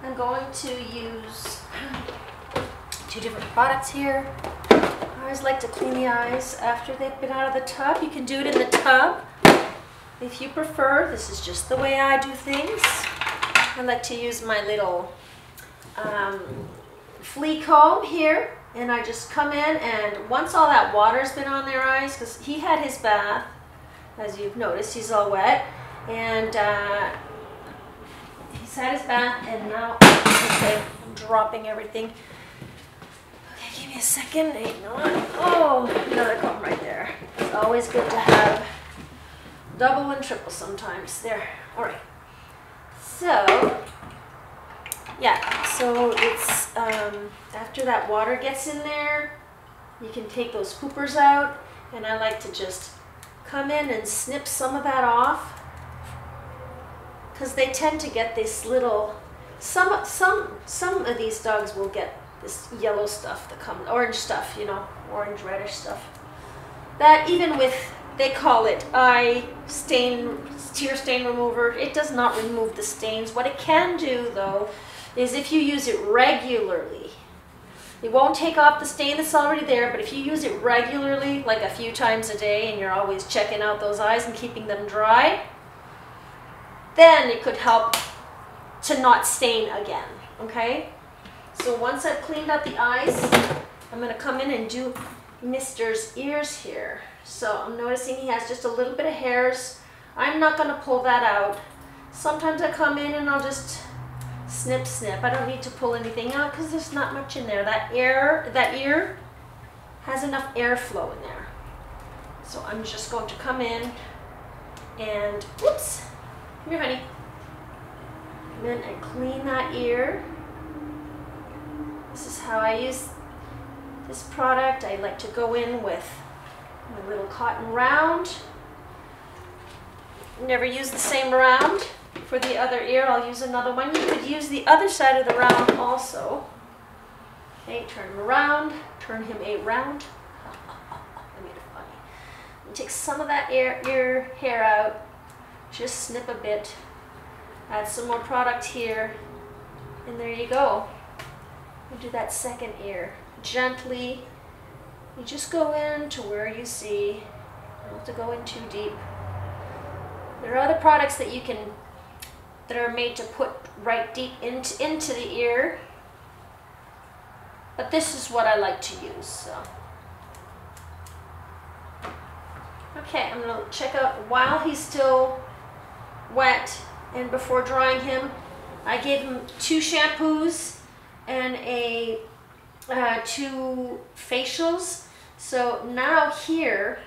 I'm going to use 2 different products here. I always like to clean the eyes after they've been out of the tub. You can do it in the tub if you prefer. This is just the way I do things. I like to use my little flea comb here, and I just come in, and once all that water's been on their eyes, because he had his bath, as you've noticed, he's all wet, and he's had his bath, and now, okay, I'm dropping everything. Okay, give me a second. Hang on. Oh, another comb right there. It's always good to have double and triple sometimes. There. All right. So, yeah, so it's, after that water gets in there, you can take those poopers out, and I like to just come in and snip some of that off, because they tend to get this little, some of these dogs will get this yellow stuff that comes, orange stuff, you know, orange reddish stuff, that even with, they call it eye stain, tear stain remover, it does not remove the stains. What it can do though is if you use it regularly, it won't take off the stain that's already there, but if you use it regularly, like a few times a day, and you're always checking out those eyes and keeping them dry, then it could help to not stain again, okay? So once I've cleaned out the eyes, I'm gonna come in and do Mr's ears here. So I'm noticing he has just a little bit of hairs. I'm not gonna pull that out. Sometimes I come in and I'll just snip, snip. I don't need to pull anything out because there's not much in there. That ear has enough airflow in there. So I'm just going to come in and, whoops, come here, honey. Come in and clean that ear. This is how I use this product. I like to go in with my little cotton round. Never use the same round for the other ear. I'll use another one. You could use the other side of the round also. Okay, turn him around, turn him around. I made it funny. And take some of that ear hair out. Just snip a bit. Add some more product here. And there you go. And do that second ear. Gently. You just go in to where you see. You don't have to go in too deep. There are other products that you can, that are made to put right deep into the ear, but this is what I like to use. So, okay, I'm gonna check out while he's still wet and before drying him. I gave him 2 shampoos and 2 facials. So now here,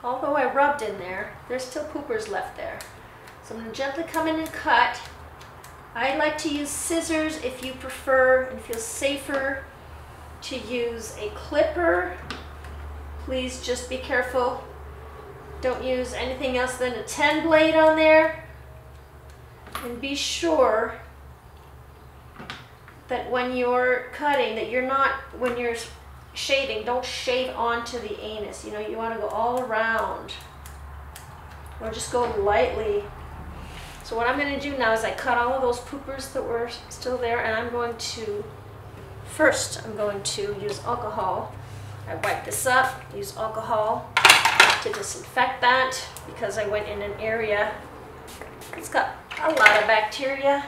although I rubbed in there, there's still poopers left there. So I'm going to gently come in and cut. I like to use scissors if you prefer and feel safer to use a clipper. Please just be careful. Don't use anything else than a 10 blade on there. And be sure that when you're cutting, that you're not, when you're shaving, don't shave onto the anus. You know, you want to go all around, or just go lightly. So what I'm going to do now is I cut all of those poopers that were still there, and I'm going to, first I'm going to use alcohol. I wipe this up, use alcohol to disinfect that, because I went in an area it's got a lot of bacteria.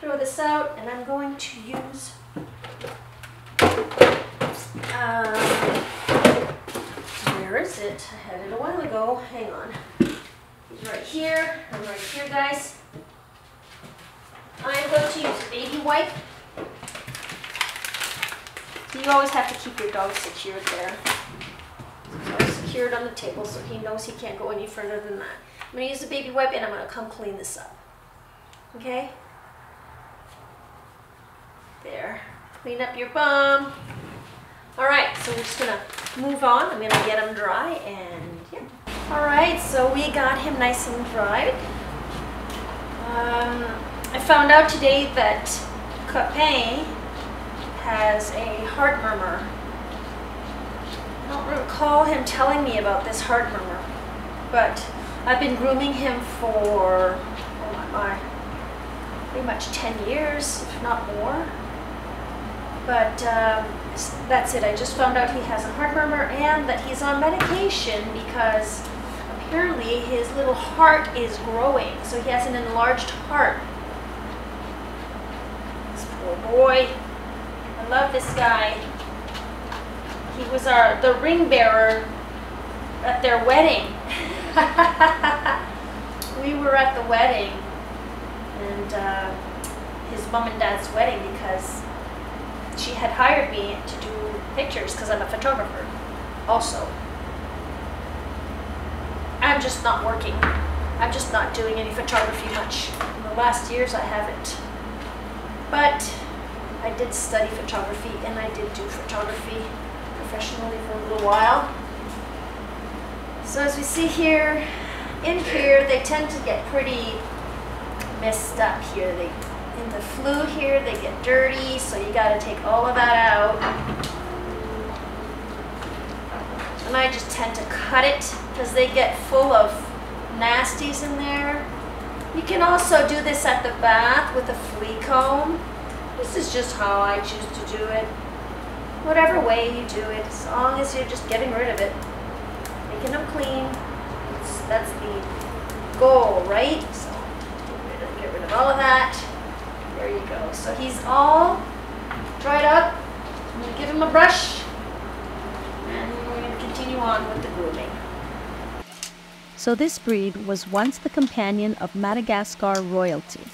Throw this out, and I'm going to use where is it? I had it a while ago. Hang on. He's right here. I'm right here, guys. I'm going to use a baby wipe. So you always have to keep your dog secured there. He's always secured on the table, so he knows he can't go any further than that. I'm going to use the baby wipe, and I'm going to come clean this up. Okay? There. Clean up your bum. Alright, so we're just going to move on. I'm going to get him dry, and yeah. Alright, so we got him nice and dried. I found out today that Coton has a heart murmur. I don't recall him telling me about this heart murmur, but I've been grooming him for, oh my, pretty much 10 years, if not more. But that's it. I just found out he has a heart murmur and that he's on medication because apparently his little heart is growing. So he has an enlarged heart. This poor boy. I love this guy. He was the ring bearer at their wedding. We were at the wedding, and his mom and dad's wedding, because she had hired me to do pictures because I'm a photographer also. I'm just not working. I'm just not doing any photography much. In the last years I haven't. But I did study photography, and I did do photography professionally for a little while. So as we see here, in here, they tend to get pretty messed up here. In the flue here, they get dirty, so you gotta take all of that out. And I just tend to cut it because they get full of nasties in there. You can also do this at the bath with a flea comb. This is just how I choose to do it. Whatever way you do it, as long as you're just getting rid of it, making them clean. That's the goal, right? So get rid of all of that. There you go. So he's all dried up. I'm going to give him a brush, and we're going to continue on with the grooming. So this breed was once the companion of Madagascar royalty.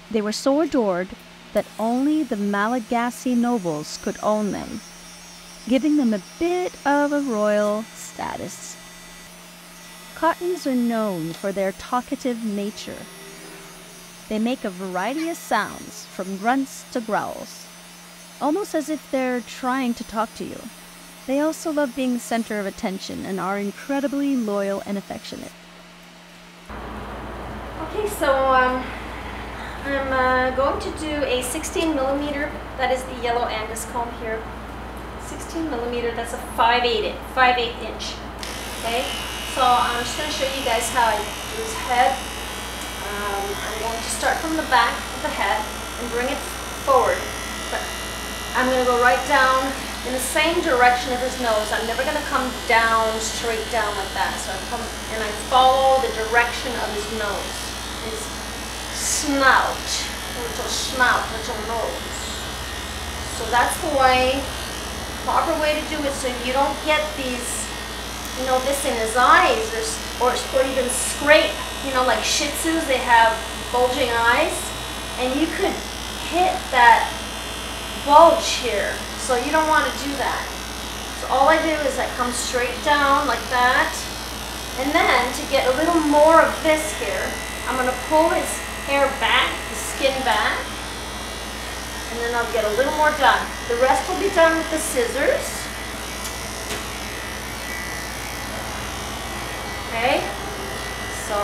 They were so adored that only the Malagasy nobles could own them, giving them a bit of a royal status. Cotons are known for their talkative nature. They make a variety of sounds, from grunts to growls, almost as if they're trying to talk to you. They also love being the center of attention and are incredibly loyal and affectionate. Okay, so I'm going to do a 16 millimeter. That is the yellow Angus comb here. 16 millimeter. That's a 5/8 inch. Okay. So I'm just going to show you guys how I do his head. I'm going to start from the back of the head and bring it forward. But I'm going to go right down in the same direction of his nose. I'm never going to come down, straight down like that. So I come and I follow the direction of his nose. His snout, little nose. So that's the proper way to do it, so you don't get these, this in his eyes, or even scrape, like Shih Tzus, they have bulging eyes, and you could hit that bulge here, so you don't want to do that. So all I do is I come straight down like that, and then to get a little more of this here, I'm going to pull his hair back, the skin back, and then I'll get a little more done. The rest will be done with the scissors. Okay, so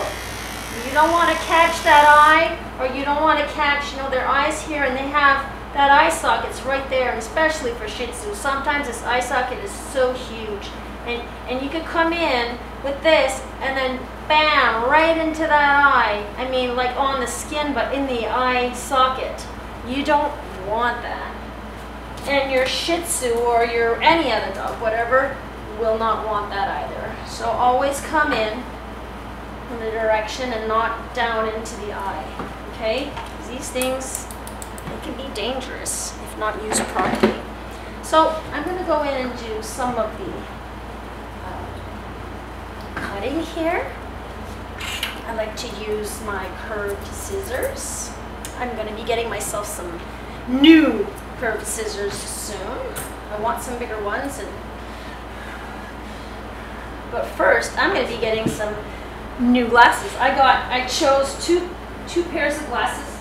you don't want to catch that eye, or you don't want to catch, their eyes here, and they have that eye socket's right there, and especially for Shih Tzu. Sometimes this eye socket is so huge, and you could come in with this, and then bam, right into that eye. I mean, like on the skin, but in the eye socket. You don't want that. And your Shih Tzu or your any other dog, whatever, will not want that either. So always come in the direction and not down into the eye. Okay? These things, they can be dangerous if not used properly. So I'm going to go in and do some of the cutting here. I like to use my curved scissors. I'm going to be getting myself some new curved scissors soon. I want some bigger ones, but first I'm going to be getting some new glasses. I chose two pairs of glasses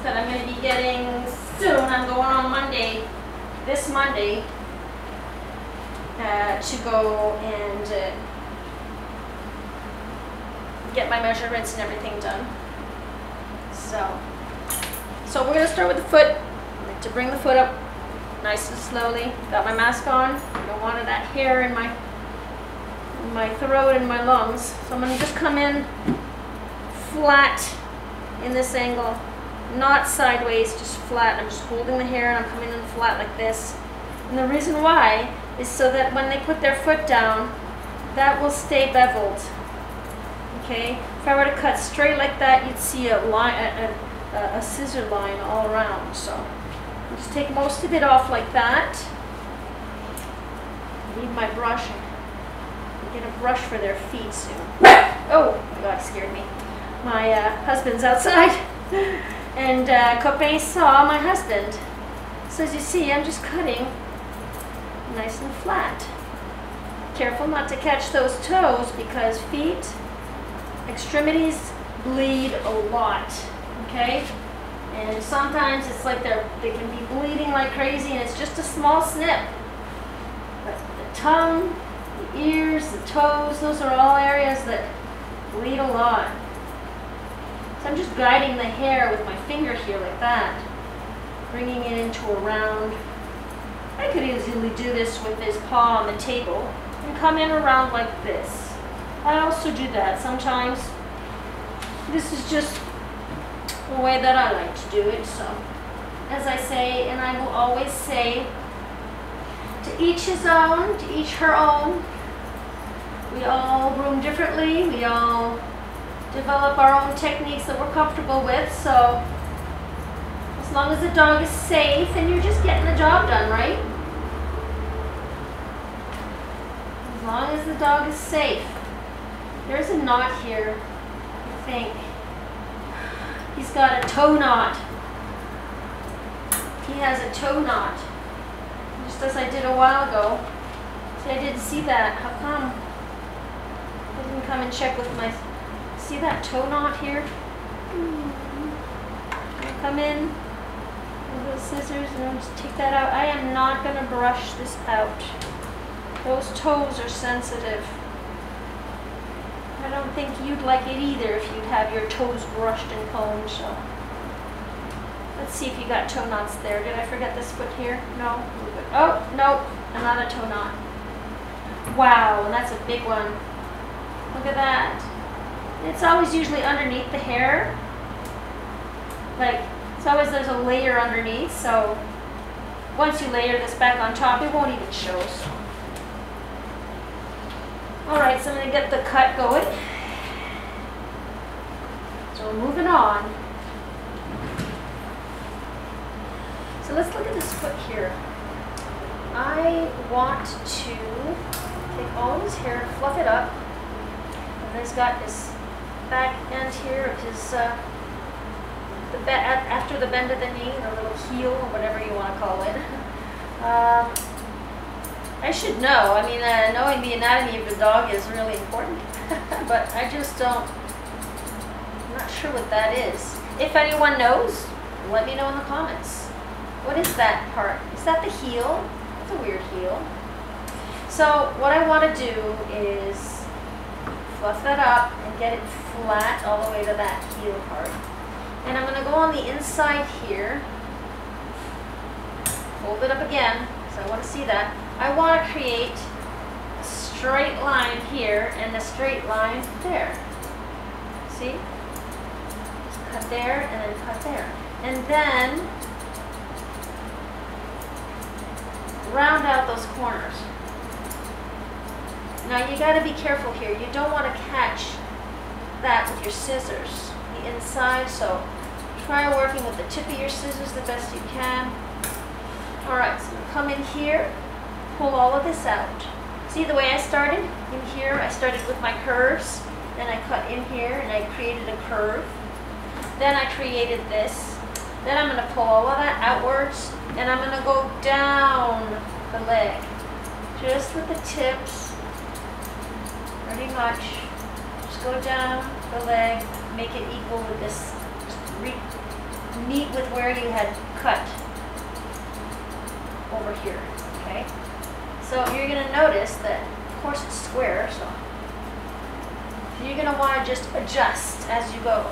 that I'm going to be getting soon. I'm going on this Monday, to go and get my measurements and everything done. So we're going to start with the foot. I like to bring the foot up nice and slowly. Got my mask on. I don't want that hair in my throat and my lungs. So I'm going to just come in flat in this angle, not sideways, just flat. I'm just holding the hair and I'm coming in flat like this. And the reason why is so that when they put their foot down, that will stay beveled. Okay? If I were to cut straight like that, you'd see a line, a scissor line all around. So I'll just take most of it off like that. I need my brush. I'm gonna brush for their feet soon. Oh my God, scared me. My husband's outside, and Copain saw my husband. So as you see, I'm just cutting nice and flat. Careful not to catch those toes because feet, extremities bleed a lot, okay? And sometimes it's like they can be bleeding like crazy and it's just a small snip. But the tongue, the ears, the toes, those are all areas that bleed a lot. So I'm just guiding the hair with my finger here like that, bringing it into a round. I could easily do this with this paw on the table and come in around like this. I also do that sometimes. This is just the way that I like to do it. So, as I say, and I will always say, to each his own, to each her own. We all groom differently. We all develop our own techniques that we're comfortable with. So, as long as the dog is safe and you're just getting the job done, right? As long as the dog is safe. There's a knot here, I think. He's got a toe knot. He has a toe knot. Just as I did a while ago. See, I didn't see that. How come? I didn't come and check with my... See that toe knot here? I'll come in with the scissors and I'll just take that out. I am not going to brush this out. Those toes are sensitive. I don't think you'd like it either if you'd have your toes brushed and combed. So let's see if you got toe knots there. Did I forget this foot here? No? Oh, no, another toe knot. Wow, and that's a big one. Look at that. It's always usually underneath the hair. Like, it's always there's a layer underneath, so once you layer this back on top, it won't even show. So. Alright, so I'm going to get the cut going. So we're moving on. So let's look at this foot here. I want to take all his hair, fluff it up, and he's got this back end here of his, after the bend of the knee, the little heel, or whatever you want to call it. I should know. I mean, knowing the anatomy of the dog is really important, but I just don't, I'm not sure what that is. If anyone knows, let me know in the comments. What is that part? Is that the heel? That's a weird heel. So what I want to do is fluff that up and get it flat all the way to that heel part. And I'm going to go on the inside here, fold it up again, because I want to see that. I want to create a straight line here and a straight line there. See? Just cut there and then cut there. And then round out those corners. Now you got to be careful here. You don't want to catch that with your scissors, the inside, so try working with the tip of your scissors the best you can. Alright, so come in here, pull all of this out. See the way I started? In here, I started with my curves, then I cut in here and I created a curve. Then I created this. Then I'm going to pull all of that outwards and I'm going to go down the leg. Just with the tips, pretty much. Just go down the leg, make it equal with this, meet with where you had cut over here, okay? So you're going to notice that, of course it's square, so you're going to want to just adjust as you go.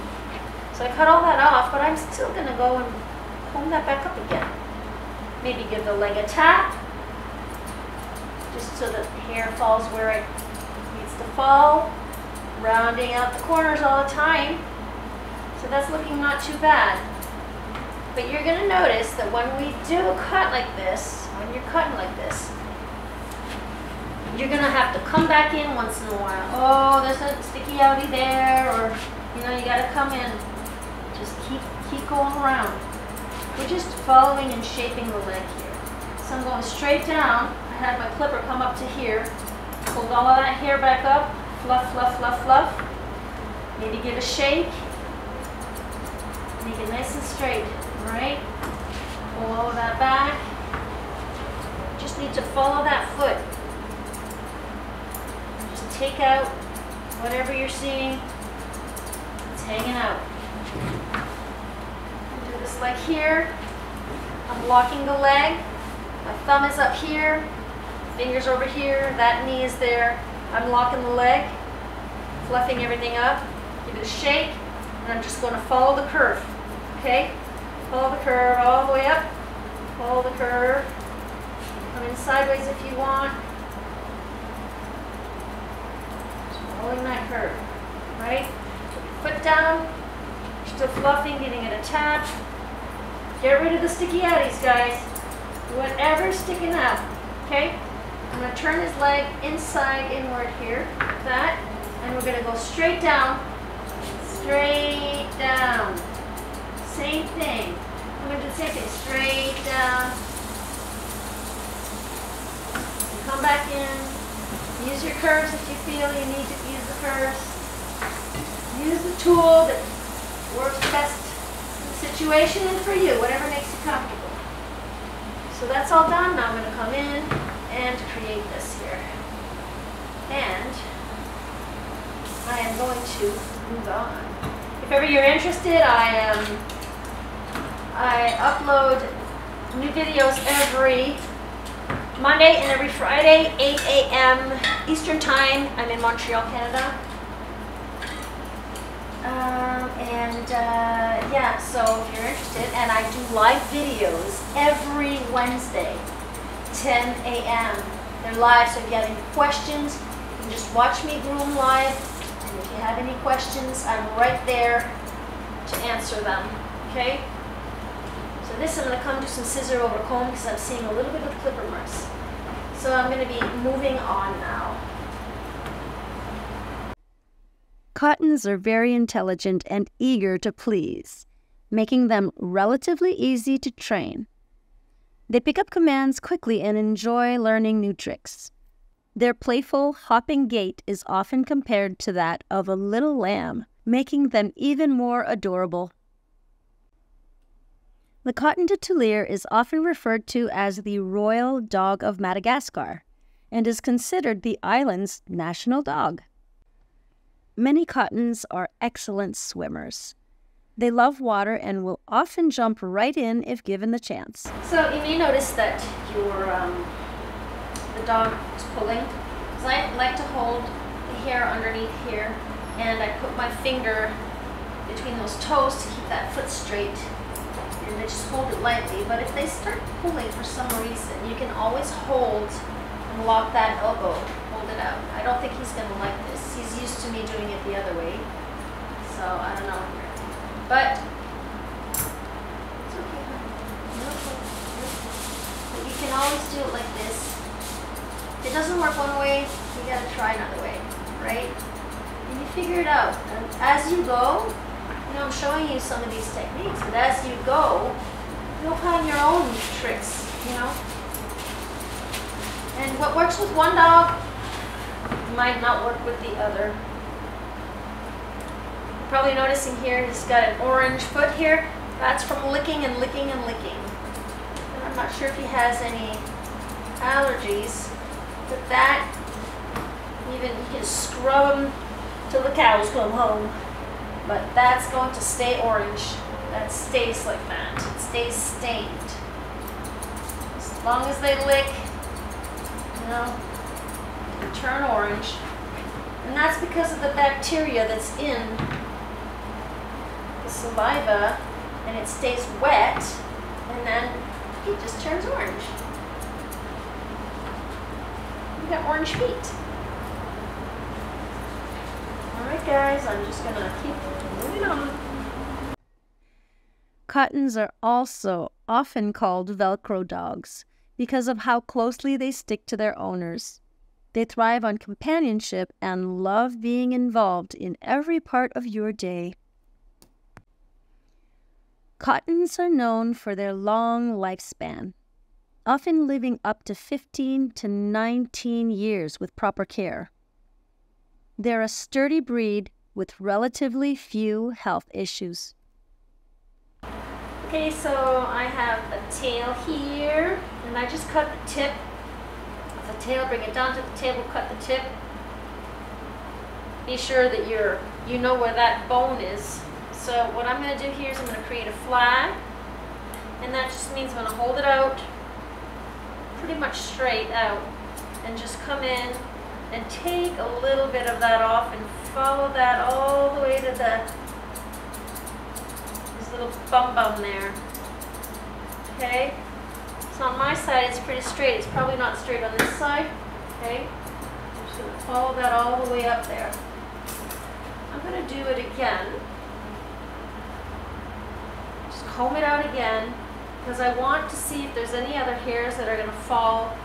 So I cut all that off, but I'm still going to go and comb that back up again. Maybe give the leg a tap, just so that the hair falls where it needs to fall. Rounding out the corners all the time. So that's looking not too bad. But you're gonna notice that when we do a cut like this, when you're cutting like this, you're gonna have to come back in once in a while. Oh, there's a sticky outie there, or you know, you gotta come in. Just keep going around. We're just following and shaping the leg here. So I'm going straight down. I had my clipper come up to here. Hold all of that hair back up. Fluff, fluff, fluff, fluff. Maybe give a shake. Make it nice and straight, right? Pull all of that back. Just need to follow that foot. Just take out whatever you're seeing. It's hanging out. Do this leg here. I'm blocking the leg. My thumb is up here. Fingers over here. That knee is there. I'm locking the leg. Fluffing everything up. Give it a shake. And I'm just going to follow the curve. Okay? Follow the curve all the way up. Follow the curve. Come in sideways if you want. Just following that curve. Right? Put your foot down. Still fluffing, giving it a tap. Get rid of the sticky outies, guys. Whatever's sticking out. Okay? I'm going to turn his leg inside, inward here. Like that. And we're going to go straight down. Straight down. Same thing. I'm going to do the same thing. Straight down. Come back in. Use your curves if you feel you need to use the curves. Use the tool that works best in the situation and for you, whatever makes you comfortable. So that's all done. Now I'm going to come in and create this here. And I am going to move on. If ever you're interested, I upload new videos every Monday and every Friday, 8 a.m. Eastern Time. I'm in Montreal, Canada. Yeah, so if you're interested, and I do live videos every Wednesday, 10 a.m. They're live, so if you have any questions, you can just watch me groom live. And if you have any questions, I'm right there to answer them, okay? So this, I'm going to come to some scissor over comb because I'm seeing a little bit of clipper marks. So I'm going to be moving on now. Cotons are very intelligent and eager to please, making them relatively easy to train. They pick up commands quickly and enjoy learning new tricks. Their playful, hopping gait is often compared to that of a little lamb, making them even more adorable. The Coton de Tulear is often referred to as the royal dog of Madagascar and is considered the island's national dog. Many Cotons are excellent swimmers. They love water and will often jump right in if given the chance. So you may notice that the dog is pulling, because I like to hold the hair underneath here, and I put my finger between those toes to keep that foot straight, and I just hold it lightly. But if they start pulling for some reason, you can always hold and lock that elbow, hold it out. I don't think he's going to like this. He's used to me doing it the other way, so I don't know. But it's okay. But you can always do it like this. If it doesn't work one way, you got to try another way, right? And you figure it out. And as you go, you know, I'm showing you some of these techniques, but as you go, you'll find your own tricks, you know. And what works with one dog might not work with the other. You're probably noticing here he's got an orange foot here. That's from licking and licking and licking. And I'm not sure if he has any allergies, but that, even you can scrub him till the cows come home. But that's going to stay orange. That stays like that. It stays stained. As long as they lick, you know, it'll turn orange. And that's because of the bacteria that's in the saliva, and it stays wet, and then it just turns orange. You got orange feet. Alright guys, I'm just gonna keep moving on. Cotons are also often called Velcro dogs because of how closely they stick to their owners. They thrive on companionship and love being involved in every part of your day. Cotons are known for their long lifespan, often living up to 15 to 19 years with proper care. They're a sturdy breed with relatively few health issues. Okay, so I have a tail here, and I just cut the tip of the tail, bring it down to the table, cut the tip. Be sure that you know where that bone is. So what I'm going to do here is I'm going to create a flag, and that just means I'm going to hold it out pretty much straight out and just come in and take a little bit of that off and follow that all the way to this little bum there. Okay, so on my side it's pretty straight. It's probably not straight on this side. Okay, I'm just going to follow that all the way up there. I'm going to do it again. Just comb it out again, because I want to see if there's any other hairs that are going to fall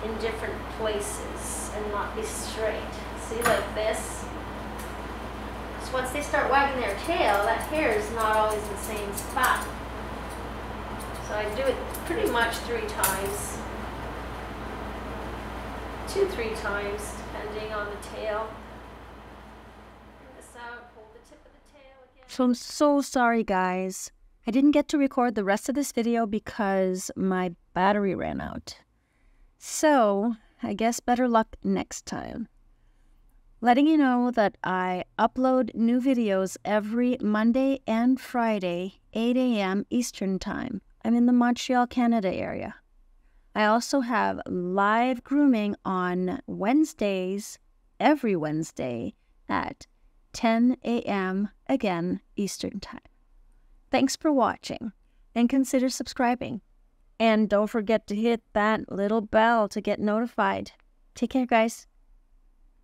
in different places and not be straight. See, like this. So once they start wagging their tail, that hair is not always in the same spot. So I do it pretty much 3 times. 2-3 times, depending on the tail. Bring this out, hold the tip of the tail again. So I'm so sorry, guys. I didn't get to record the rest of this video because my battery ran out. So I guess better luck next time. Letting you know that I upload new videos every Monday and Friday, 8 a.m. Eastern Time. I'm in the Montreal, Canada area. I also have live grooming on Wednesdays, every Wednesday at 10 a.m. again Eastern Time. Thanks for watching, and consider subscribing. And don't forget to hit that little bell to get notified. Take care, guys.